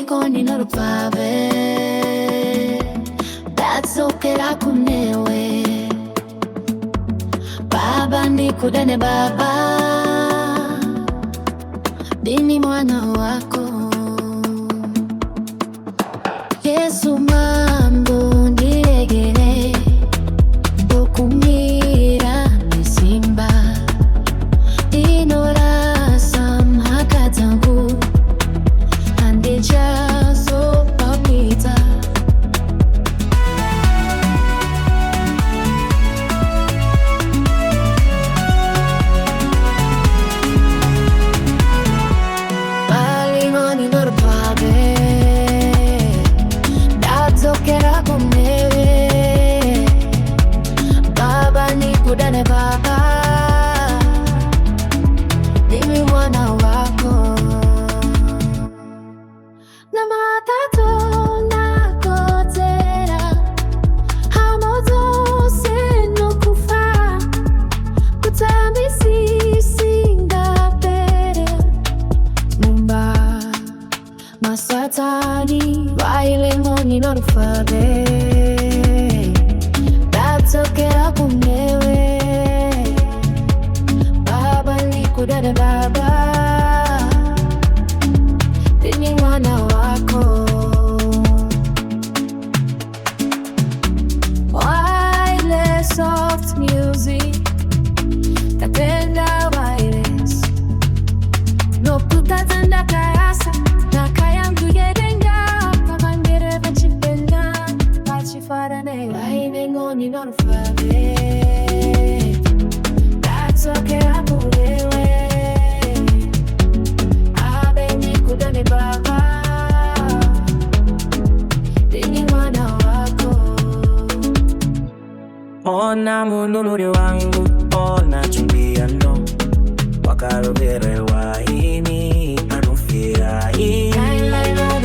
koni norupave datsokera kunewe baba nikudane baba dini mwana wako Yesu mambo ndiregere dokumira misimba inora samhakazangu andejazo papita balingoni norpave dazokera kunewe baba nikudane baba mimi mwana wako na matato nakotera hamozo seno kufa kutamisi singapere mumba masatani waile ngoni norufave datsokera kunewe baba nikudane baba dini mwana wako waile soft music tapenda wailes nokutazanda kayasa nakayamduyedenga pamangere vachipenda vachifarane waile ngoni norufave datsokera kunewe abe nikudane baba dini mwana wako Ona munuluri wangu, ona chumbiano Wakarobere wahini, anufira hii Laila,